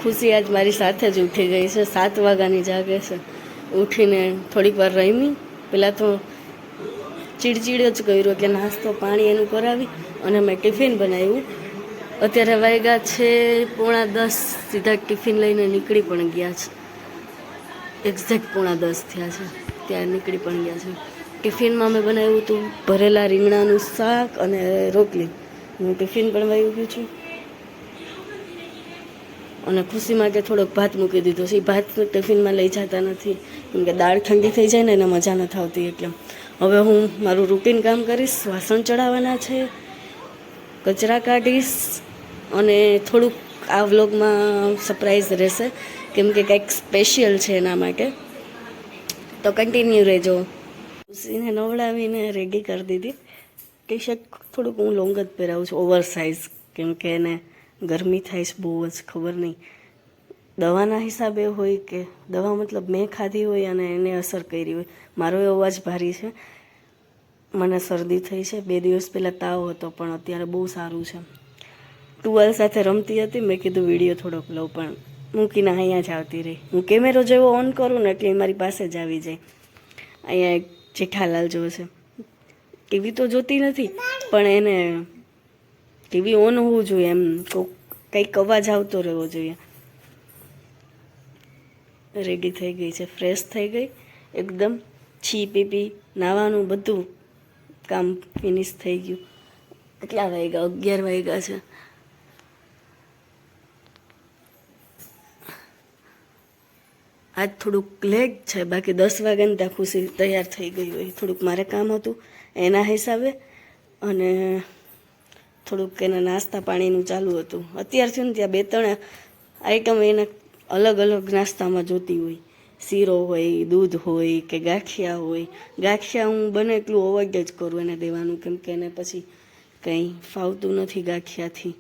ખુશી આજ મારી સાથે જ ઉઠી ગઈ છે, 7 વાગ્યાની જાગે છે. ઉઠીને થોડીક વાર રમી. પહેલાં તો ચીડચીડ જ કર્યો કે નાસ્તો પાણી એનું કરાવી અને મેં ટિફિન બનાવ્યું. અત્યારે વાગ્યા છે 9:45, સીધા ટિફિન લઈને નીકળી પણ ગયા છે. એક્ઝેક્ટ 9:45 થયા છે, ત્યાં નીકળી પણ ગયા છે. ટિફિનમાં મેં બનાવ્યું હતું ભરેલા રીંગણાનું શાક અને રોટલી. હું ટિફિન પણ વાવી ગયું છું અને ખુશી માટે થોડોક ભાત મૂકી દીધો છે. એ ભાત ટિફિનમાં લઈ જતા નથી કેમ કે દાળ ઠંડી થઈ જાય ને એને મજા નથી આવતી. એટલે હવે હું મારું રૂટીન કામ કરીશ. વાસણ ચડાવવાના છે, કચરા કાઢીશ અને થોડુંક આ વ્લોગમાં સરપ્રાઈઝ રહેશે કેમ કે કંઈક સ્પેશિયલ છે એના માટે, તો કન્ટિન્યુ રહેજો. ખુશીને નવડાવીને રેડી કરી દીધી. ટી શર્ટ થોડુંક હું લોંગ જ પહેરાવું છું, ઓવર સાઇઝ, કેમ કે એને ગરમી થાય છે બહુ જ. ખબર નહીં દવાના હિસાબે હોય કે દવા મતલબ મેં ખાધી હોય અને એને અસર કરી હોય. મારો અવાજ ભારી છે, મને શરદી થઈ છે. 2 દિવસ પહેલાં તાવ હતો પણ અત્યારે બહુ સારું છે. ટુવાલ સાથે રમતી હતી, મેં કીધું વિડીયો થોડોક લઉં પણ મૂકીને અહીંયા જ આવતી રહી. હું કેમેરો જેવો ઓન કરું ને એટલે મારી પાસે જ આવી જાય. અહીંયા એક જેઠાલાલ જોવે છે. ટીવી તો જોતી નથી પણ એને ટીવી ઓન હોવું જોઈએ, એમ કંઈક અવાજ આવતો રહેવો જોઈએ. રેડી થઈ ગઈ છે, ફ્રેશ થઈ ગઈ એકદમ. છી પીપી નાવાનું બધું કામ ફિનિશ થઈ ગયું. કેટલા વાગ્યા? 11 વાગ્યા છે. આજ થોડુંક લેટ છે, બાકી 10 વાગ્યાને ત્યાં ખુશી તૈયાર થઈ ગઈ હોય. થોડુંક મારે કામ હતું એના હિસાબે અને થોડુંક એના નાસ્તા પાણીનું ચાલુ હતું. અત્યારથી ને ત્યાં 2-3 આઈટમ એને અલગ અલગ નાસ્તામાં જોતી હોય. શીરો હોય, દૂધ હોય કે ગાંઠિયા હોય. ગાંઠિયા હું બને એટલું અવોઇડ જ કરું એને દેવાનું, કેમ કે એને પછી કંઈ ફાવતું નથી ગાંઠિયાથી.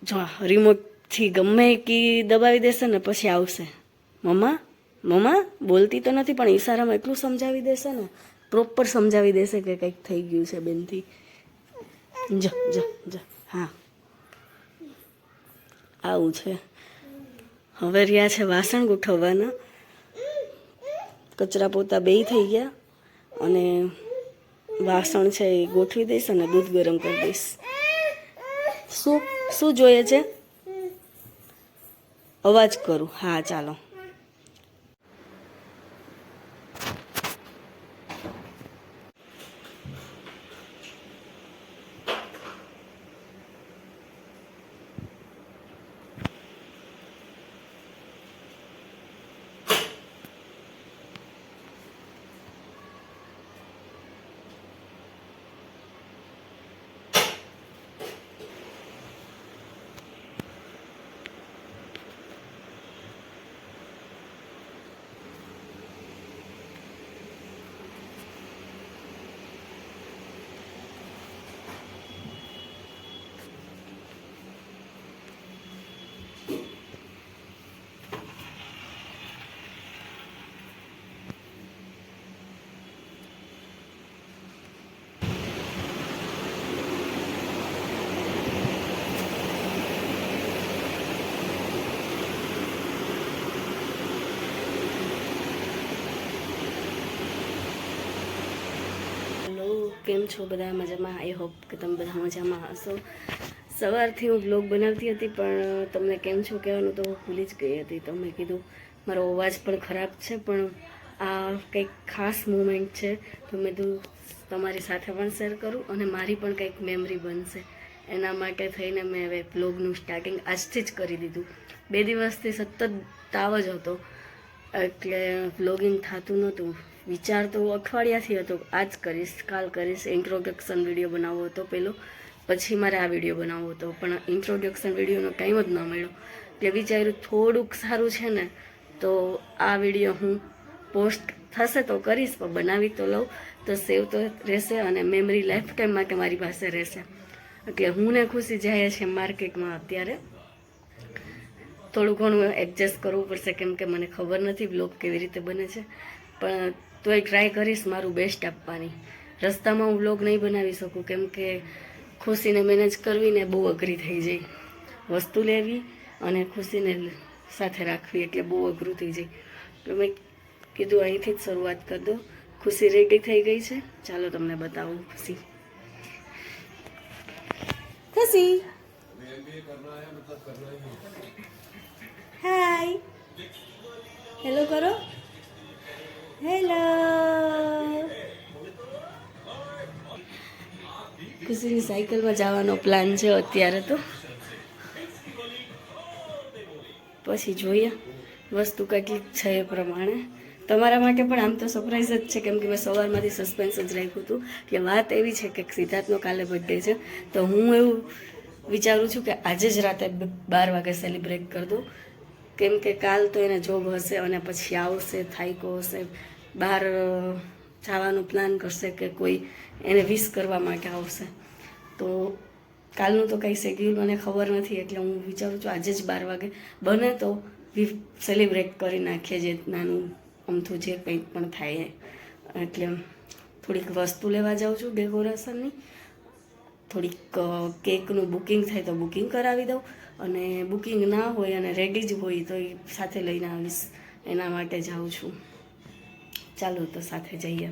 જો રિમોટથી ગમે કે દબાવી દેશે ને પછી આવશે, મમ્મા મમ્મા બોલતી તો નથી પણ ઈશારામાં એટલું સમજાવી દેશે ને, પ્રોપર સમજાવી દેશે કે કંઈક થઈ ગયું છે બેનથી. જો જો જો હા આવું છે. હવે રહ્યા છે વાસણ ગોઠવવાના. કચરા પોતા બેય થઈ ગયા અને વાસણ છે એ ગોઠવી દઈશ અને દૂધ ગરમ કરી દઈશ. શું શું જોઈએ છે? અવાજ કરું? હા ચાલો. કેમ છો બધા? મજામાં? આઈ હોપ કે તમે બધા મજામાં હશો. સવારથી હું બ્લોગ બનાવતી હતી પણ તમને કેમ છો કહેવાનું તો ભૂલી જ ગઈ હતી. તો મેં કીધું મારો અવાજ પણ ખરાબ છે પણ આ કંઈક ખાસ મુમેન્ટ છે તો મેં કીધું તમારી સાથે પણ શેર કરું અને મારી પણ કંઈક મેમરી બનશે. એના માટે થઈને મેં હવે બ્લોગનું સ્ટાર્ટિંગ આજથી જ કરી દીધું. 2 દિવસથી સતત તાવ જ હતો એટલે બ્લોગિંગ થતું નહોતું. વિચાર તો અઠવાડિયાથી હતો આજ કરીશ, કાલ કરીશ. ઇન્ટ્રોડક્શન વિડીયો બનાવવો હતો પહેલો, પછી મારે આ વિડીયો બનાવવો હતો પણ ઇન્ટ્રોડક્શન વિડીયોનો ટાઈમ જ ન મળ્યો. એટલે વિચાર્યું થોડુંક સારું છે ને તો આ વિડીયો હું પોસ્ટ થશે તો કરીશ, પણ બનાવી તો લઉં તો સેવ તો રહેશે અને મેમરી લાઈફ ટાઈમ માટે મારી પાસે રહેશે. એટલે હું ને ખુશી જાય છે માર્કેટમાં. અત્યારે થોડું ઘણું એડજસ્ટ કરવું પડશે કેમ કે મને ખબર નથી બ્લોગ કેવી રીતે બને છે, પણ તોય ટ્રાય કરીશ મારું બેસ્ટ આપવાની. રસ્તામાં હું બ્લોગ નહીં બનાવી શકું કેમ કે ખુશીને મેનેજ કરવીને બહુ અઘરી થઈ જાય. વસ્તુ લેવી અને ખુશીને સાથે રાખવી એટલે બહુ અઘરું થઈ જાય. તો મેં કીધું અહીંથી જ શરૂઆત કરી દો. ખુશી રેડી થઈ ગઈ છે, ચાલો તમને બતાવું. ખુશી ખુશી હાય હેલો કરો. હેલો. ખુશીની સાયકલમાં જવાનો પ્લાન છે અત્યારે, તો પછી જોઈએ વસ્તુ કેટલીક છે એ પ્રમાણે. તમારા માટે પણ આમ તો સરપ્રાઈઝ જ છે, કેમ કે મેં સવારમાંથી સસ્પેન્સ જ રાખ્યું હતું. કે વાત એવી છે કે સિદ્ધાર્થનો કાલે બર્થડે છે, તો હું એવું વિચારું છું કે આજે જ રાતે 12 વાગે સેલિબ્રેટ કરી દઉં, કેમ કે કાલ તો એને જોબ હશે અને પછી આવશે, થાયકો હશે, બહાર જવાનું પ્લાન કરશે કે કોઈ એને વિશ કરવા માટે આવશે. તો કાલનું તો કંઈ શેડ્યુલ મને ખબર નથી, એટલે હું વિચારું છું આજે જ 12 વાગે બને તો સેલિબ્રેટ કરી નાખીએ, જે નાનું અમથું જે કંઈ પણ થાય. એટલે થોડીક વસ્તુ લેવા જાઉં છું ડેકોરેશનની, થોડીક કેકનું બુકિંગ થાય તો બુકિંગ કરાવી દઉં, અને બુકિંગ ના હોય અને રેડી જ હોય તો એ સાથે લઈને આવીશ, એના માટે જાઉં છું. ચાલો તો સાથે જઈએ.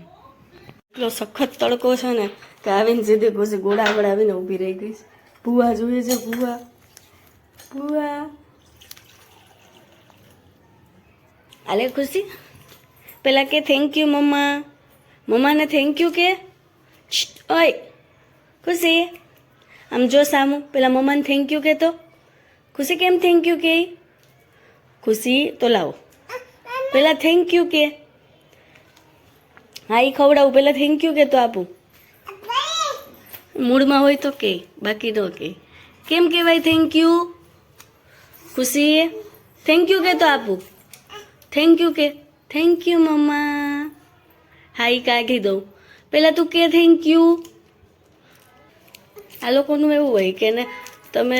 એટલો સખત તડકો છે ને કે આવીને સીધી પછી ગોળા આગળ આવીને ઊભી રહી ગઈ. ભૂવા જોઈએ છે, ભૂવા ભૂવા. આલે ખુશી પેલા કે થેન્ક યુ મમ્મા. મમ્માને થેન્ક યુ કે. ઓય ખુશી આમ જો સામું, પેલા મમ્માને થેન્ક યુ કે. તો ખુશી કેમ થેન્ક યુ કે. ખુશી તો લાવો પેલા થેન્ક યુ કે. હા એ ખવડાવું, પેલા થેન્ક યુ કે તો આપું. મૂડમાં હોય તો કે, બાકી ન કે. કેમ કહેવાય થેન્ક યુ. ખુશી થેન્ક યુ કે તો આપું. થેન્ક યુ કે. થેન્ક યુ મમ્મા. હા એ કાઢી દઉં, પેલા તું કે થેન્ક યુ. આ લોકોનું એવું હોય કે ને તમે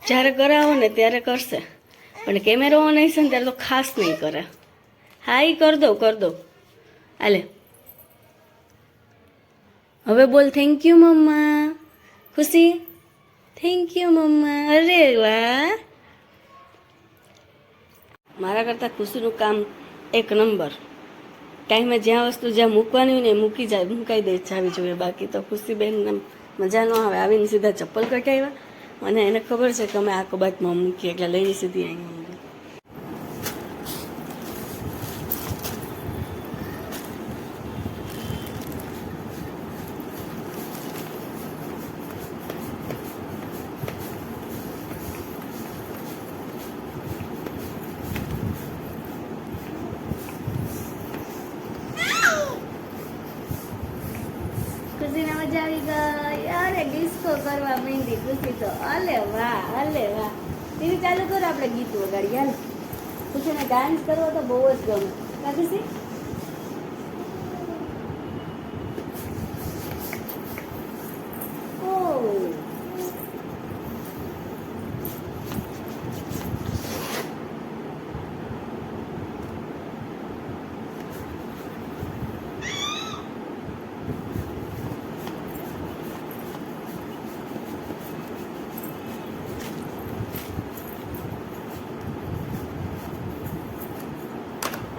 જ્યારે કરાવો ને ત્યારે કરશે, પણ કેમેરો ઓન હશે ને ત્યારે તો ખાસ નહીં કરે. હા એ કર દો. આલે હવે બોલ થેન્ક યુ મમ્મા. ખુશી થેન્ક યુ મમ્મા. અરે વાહ, મારા કરતાં ખુશીનું કામ એક નંબર. ટાઈમે જ્યાં વસ્તુ જ્યાં મૂકવાની હોય ને મુકાઈ દે જાવી જોઈએ. બાકી તો ખુશીબેનને મજા ન આવે. આવીને સીધા ચપ્પલ કઢાવ્યા, અને એને ખબર છે કે અમે આ કબાટમાં મૂકીએ, એટલે લઈને સીધી અહીંયા. ખુશીને મજા આવી ગઈ. અરે ડિસ્કો કરવા માંડી ખુશી તો. અલે વાહ. ટીવી ચાલુ કરો, આપણે ગીત વગાડીએ. હાલ ખુશીને ડાન્સ કરવો તો બહુ જ ગમે. કા ખુશી?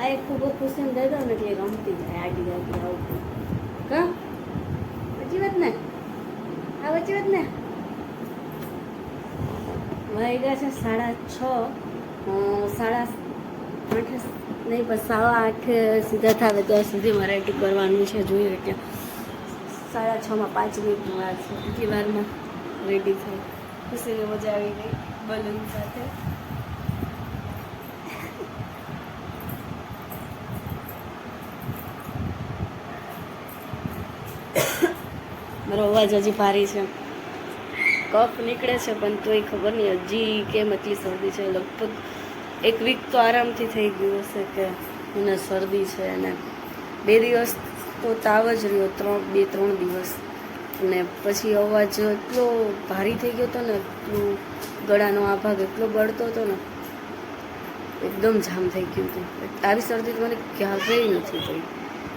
આ એક ખૂબ ખુશીને દઈ દો ને એટલે રમતી જાય આડી આવતી. કા સાચી વાત ને? આ સાચી વાત ને? વાગ્યા છે 6:30. 8:30 નહીં, બસ 8:15 સીધા થાવે ત્યાં સુધીમાં રેડી કરવાનું છે. જોઈએ એટલે 6:30 5 મિનિટની વાર છે. એટલી વારમાં રેડી થઈ. ખુશીને મજા આવી ગઈ બલૂન સાથે. મારો અવાજ હજી ભારી છે, કફ નીકળે છે, પણ તોય ખબર નહીં હજી કેમ એટલી શરદી છે. લગભગ 1 વીક તો આરામથી થઈ ગયું હશે કે એને શરદી છે. અને 2 દિવસ તો તાવ જ રહ્યો, 2-3 દિવસ. અને પછી અવાજ એટલો ભારી થઈ ગયો હતો ને, એટલું ગળાનો આ ભાગ એટલો બળતો હતો ને, એકદમ જામ થઈ ગયું હતું. આવી શરદી મને ક્યારેય નથી થઈ,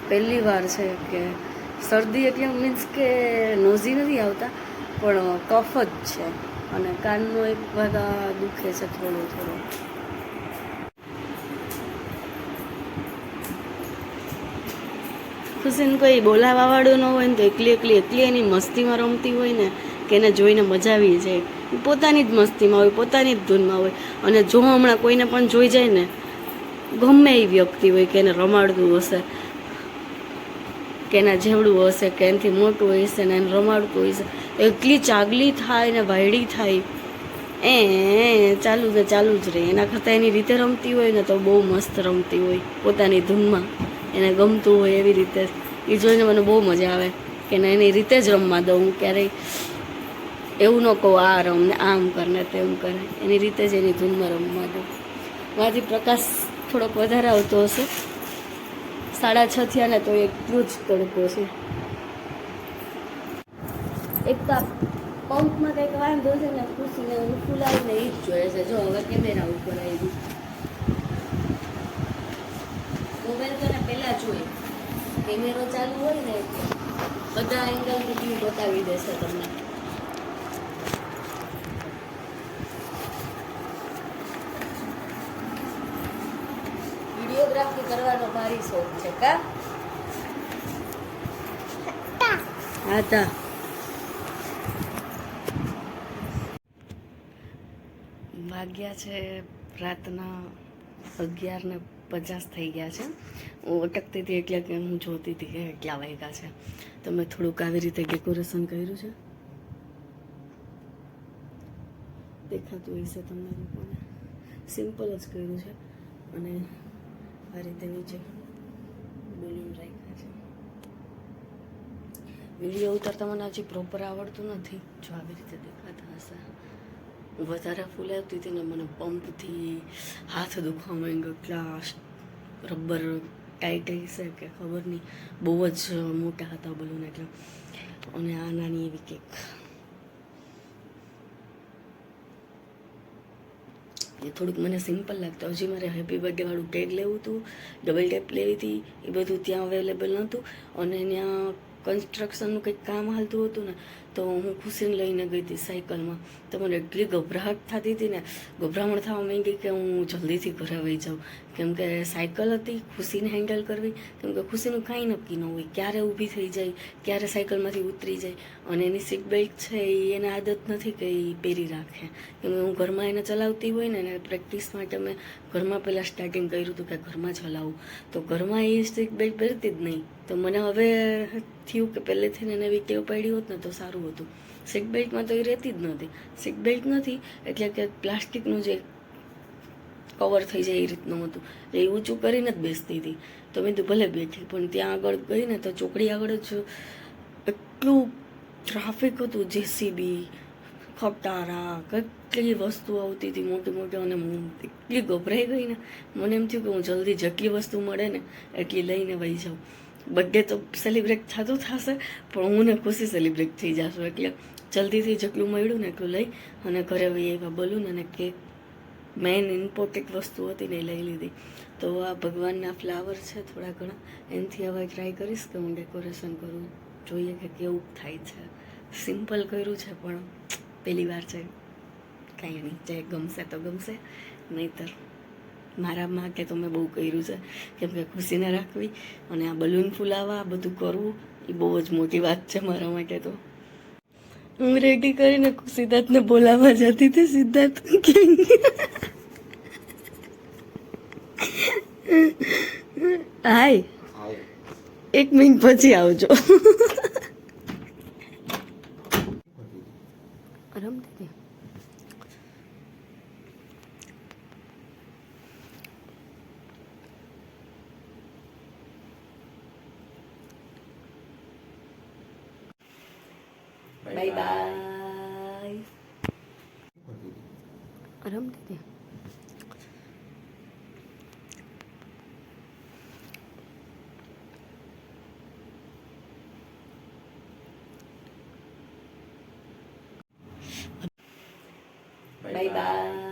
પહેલી વાર છે. કે શરદી એટલે મીન્સ કે નોઝી નથી આવતા, પણ કફ જ છે. અને કાનનો એક ભાગ દુખે છે થોડો થોડો. ખુશીને કોઈ બોલાવાવાળું ન હોય ને તો એકલી એની મસ્તીમાં રમતી હોય ને કે એને જોઈને મજા આવી જાય. પોતાની જ મસ્તીમાં હોય, પોતાની જ ધૂનમાં હોય. અને જો હમણાં કોઈને પણ જોઈ જાય ને, ગમે એ વ્યક્તિ હોય કે એને રમાડતું હશે, કે એના જેવડું હશે, કે એનાથી મોટું હશે ને એને રમાડતું હશે, એટલી ચાગલી થાય ને વાયડી થાય, ચાલુ જ રહે. એના કરતાં એની રીતે રમતી હોય ને તો બહુ મસ્ત રમતી હોય, પોતાની ધૂનમાં એને ગમતું હોય એવી રીતે. એ જોઈને મને બહુ મજા આવે કે એની રીતે જ રમવા દઉં. હું ક્યારેય એવું ન કહું આ રમ ને આમ કર ને તેમ કરે, એની રીતે જ એની ધૂનમાં રમવા દઉં. મારાથી પ્રકાશ થોડોક વધારે આવતો હશે. 6:30 થયા ને તો એટલું જ તડકો છે. એક તો પંપમાં કંઈક વાંધો છે ને, ખુશીને હું ફૂલાવીને એ જ જોઈએ છે. જો હવે કેમેરા ઉપર આવી મોબાઈલ તો ને પહેલાં જોઈએ, કેમેરો ચાલુ હોય ને બધા એંગલથી વ્યૂ બતાવી દેશે તમને. વિડીયોગ્રાફી કરવાનો ભારી શોખ છે કા? હા તા વાગ્યા છે રાતના 11:50 થઈ ગયા છે. હું અટકતી હતી એટલે કે હું જોતી હતી કે કેટલા વાગ્યા છે. તો મેં થોડુંક આવી રીતે ડેકોરેશન કર્યું છે, દેખાતું હશે તમને લોકોને. સિમ્પલ જ કર્યું છે અને આ રીતે નીચે બલૂન રાખ્યા છે. વિડીયો ઉતારતા મને હજી પ્રોપર આવડતું નથી. જો આવી રીતે દેખાતા હશે. હું વધારે ફૂલાવતી હતી ને મને પંપથી હાથ દુખવા માંડ્યો. એટલા રબર ટાઈટ હશે કે ખબર નહીં, બહુ જ મોટા હતા બલૂન એટલે. અને આ નાની એવી કેક, એ થોડુંક મને સિમ્પલ લાગતું. હજી મારે હેપી બર્થડે વાળું ટેગ લેવું હતું, ડબલ ટેપ લેવી હતી, એ બધું ત્યાં અવેલેબલ નહોતું. અને ત્યાં કન્સ્ટ્રક્શનનું કંઈક કામ હાલતું હતું ને, તો હું ખુશીને લઈને ગઈ હતી સાયકલમાં. તો મને એટલી ગભરાટ થતી હતી ને, ગભરામણ થવા માંડી કે હું જલ્દીથી ઘરે વહી જાઉં. કેમ કે સાયકલ હતી, ખુશીને હેન્ડલ કરવી. કેમ કે ખુશીનું કાંઈ નક્કી ન હોય, ક્યારે ઊભી થઈ જાય, ક્યારે સાયકલમાંથી ઉતરી જાય. અને એની સીટ બેલ્ટ છે એ એને આદત નથી કે એ પહેરી રાખે. કેમ કે હું ઘરમાં એને ચલાવતી હોય ને, પ્રેક્ટિસ માટે મેં ઘરમાં પહેલાં સ્ટાર્ટિંગ કર્યું હતું કે ઘરમાં જ હલાવું. તો ઘરમાં એ સીટ બેલ્ટ પહેરતી જ નહીં. તો મને હવે થયું કે પહેલેથી એને એવી ટેવ પાડી હોત ને તો સારું હતું. સીટ બેલ્ટમાં તો એ રહેતી જ નહોતી. સીટ બેલ્ટ નથી એટલે કે પ્લાસ્ટિકનું જે કવર થઈ જાય એ રીતનું હતું, એ ઊંચું કરીને જ બેસતી હતી. તો મેં તો ભલે બેઠી, પણ ત્યાં આગળ ગઈ ને તો ચોકડી આગળ જ એટલું ટ્રાફિક હતું. જેસીબી, ખટારા, કેટલી વસ્તુ આવતી હતી મોટી મોટી. અને હું એટલી ગભરાઈ ગઈ ને, મને એમ થયું કે હું જલ્દી જેટલી વસ્તુ મળે ને એટલી લઈને વહી જાઉં. બર્થડે તો સેલિબ્રેટ થતું થશે, પણ હું ને ખુશી સેલિબ્રેટ થઈ જશું. એટલે જલ્દીથી જેટલું મળ્યું ને એટલું લઈ અને ઘરે વહી આવ્યા. બલૂન અને કેક મેઇન ઇમ્પોર્ટન્ટ વસ્તુ હતી ને એ લઈ લીધી. તો આ ભગવાનના ફ્લાવર છે થોડા ઘણા, એનાથી હવે ટ્રાય કરીશ કે હું ડેકોરેશન કરું, જોઈએ કે કેવું થાય છે. સિમ્પલ કર્યું છે પણ પહેલી વાર છે. કાંઈ નહીં, જે ગમશે તો ગમશે, નહીંતર મારા માટે તો મેં બહુ કર્યું છે. કેમ કે ખુશીને રાખવી અને આ બલૂન ફૂલાવા બધું કરવું એ બહુ જ મોટી વાત છે મારા માટે. તો હું રેડી કરીને સિદ્ધાર્થને બોલાવવા જતી હતી. સિદ્ધાર્થ હાય, 1 મિનિટ પછી આવજો. રમતી બાય બાય. રમતી બાય બાય.